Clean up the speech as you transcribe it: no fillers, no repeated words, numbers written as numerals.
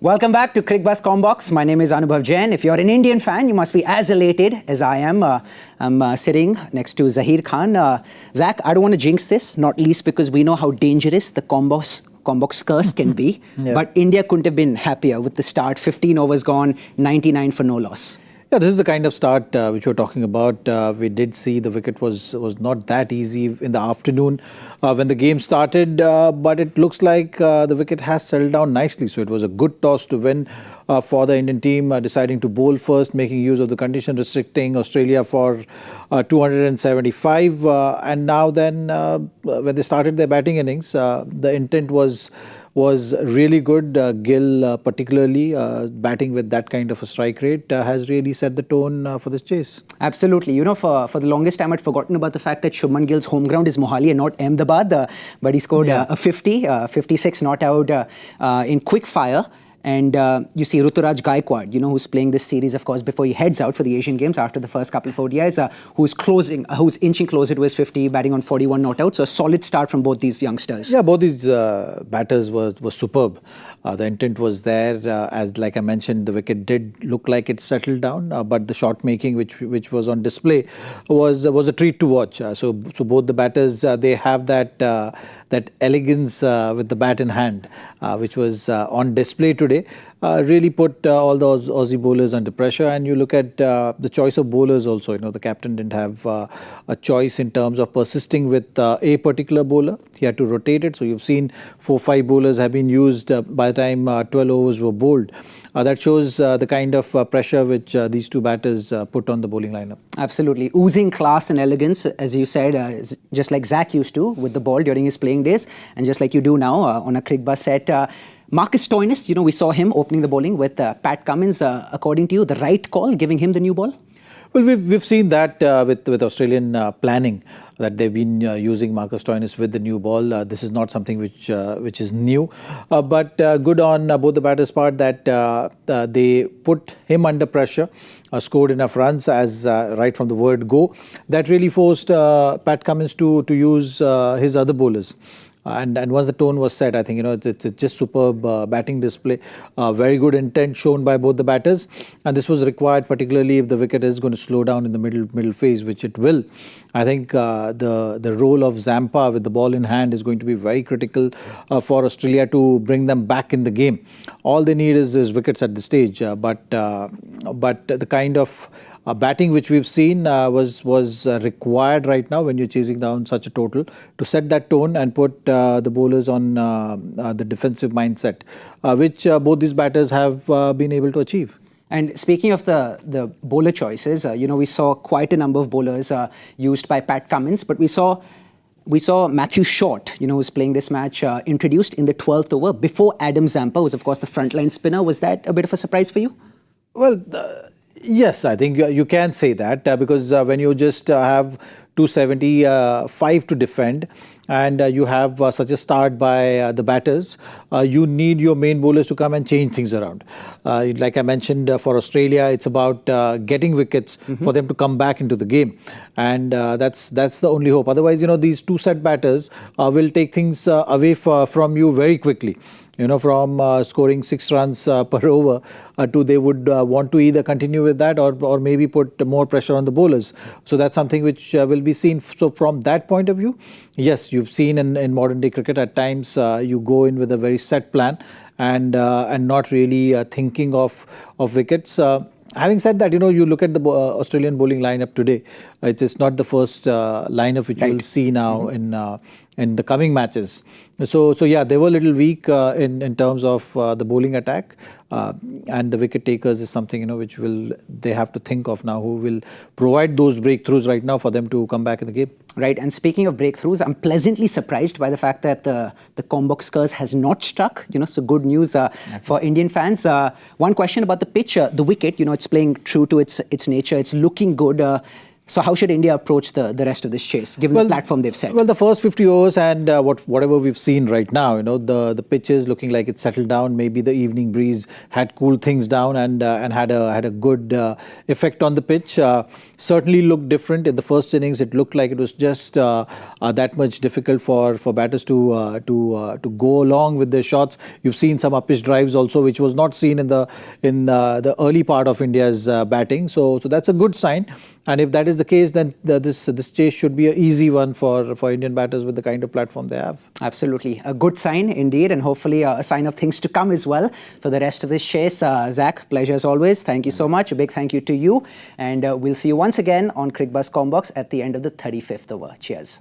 Welcome back to Cricbuzz Comm Box. My name is Anubhav Jain. If you're an Indian fan, you must be as elated as I am. I'm sitting next to Zaheer Khan. Zach, I don't want to jinx this, not least because we know how dangerous the Comm Box curse can be. Yeah. But India couldn't have been happier with the start. 15 overs gone, 99 for no loss. Yeah, this is the kind of start which we're talking about. We did see the wicket was not that easy in the afternoon when the game started, but it looks like the wicket has settled down nicely. So it was a good toss to win for the Indian team, deciding to bowl first, making use of the condition restricting Australia for 275. And now then, when they started their batting innings, the intent was really good. Gill, particularly batting with that kind of a strike rate, has really set the tone for this chase. Absolutely. You know, for the longest time, I'd forgotten about the fact that Shubman Gill's home ground is Mohali and not Ahmedabad. But he scored a 56 not out in quick fire. And you see Gill Gaikwad, who's playing this series, of course, before he heads out for the Asian Games after the first couple of ODIs, who's inching closer to his 50, batting on 41 not out. So a solid start from both these youngsters. Yeah, both these batters were superb. The intent was there. As like I mentioned, the wicket did look like it settled down, but the shot making, which was on display, was a treat to watch. So both the batters, they have that elegance with the bat in hand, which was on display today. Really put all those Aussie bowlers under pressure. And you look at the choice of bowlers also. The captain didn't have a choice in terms of persisting with a particular bowler. He had to rotate it. So you've seen 4-5 bowlers have been used by the time 12 overs were bowled. That shows the kind of pressure which these two batters put on the bowling lineup. Absolutely. Oozing class and elegance, as you said, just like Zach used to with the ball during his playing days, and just like you do now on a Cricbuzz set. Marcus Stoinis, we saw him opening the bowling with Pat Cummins. According to you, the right call, giving him the new ball? Well, we've seen that with Australian planning, that they've been using Marcus Stoinis with the new ball. This is not something which is new, but good on both the batters' part that they put him under pressure, scored enough runs as right from the word go. That really forced Pat Cummins to use his other bowlers. And once the tone was set, I think, it's just superb batting display. Very good intent shown by both the batters. And this was required, particularly if the wicket is going to slow down in the middle phase, which it will. I think the role of Zampa with the ball in hand is going to be very critical for Australia to bring them back in the game. All they need is wickets at this stage. But the kind of batting which we've seen was required right now when you're chasing down such a total to set that tone and put the bowlers on the defensive mindset, which both these batters have been able to achieve. And speaking of the bowler choices, we saw quite a number of bowlers used by Pat Cummins, but we saw Matthew Short, who's playing this match, introduced in the 12th over before Adam Zampa, who's of course the frontline spinner. Was that a bit of a surprise for you? Well, yes, I think you can say that because when you just have 275 to defend and you have such a start by the batters, you need your main bowlers to come and change things around. Like I mentioned, for Australia, it's about getting wickets for them to come back into the game. And that's the only hope. Otherwise, these two set batters will take things away from you very quickly. From scoring 6 runs per over to they would want to either continue with that or maybe put more pressure on the bowlers. So that's something which will be seen. So from that point of view, yes, you've seen in modern day cricket at times you go in with a very set plan and not really thinking of wickets. Having said that, you look at the Australian bowling lineup today. It is not the first lineup which we'll see now in the coming matches. So yeah, they were a little weak in terms of the bowling attack, and the wicket takers is something which they have to think of now. Who will provide those breakthroughs right now for them to come back in the game? Right, and speaking of breakthroughs, I'm pleasantly surprised by the fact that the Comm Box curse has not struck. So good news for Indian fans. One question about the pitch, the wicket. It's playing true to its nature. It's looking good. So how should India approach the rest of this chase, given the platform they've set? Well, the first 50 overs and whatever we've seen right now, the pitch is looking like it's settled down. Maybe the evening breeze had cooled things down and had a good effect on the pitch. Certainly looked different in the first innings. It looked like it was just that much difficult for batters to go along with their shots. You've seen some up pitch drives also, which was not seen in the early part of India's batting. So that's a good sign. And if that is the case, then this chase should be an easy one for Indian batters with the kind of platform they have. Absolutely. A good sign indeed, and hopefully a sign of things to come as well for the rest of this chase. Zach, pleasure as always. Thank you so much. A big thank you to you. And we'll see you once again on Cricbuzz Comm Box at the end of the 35th over. Cheers.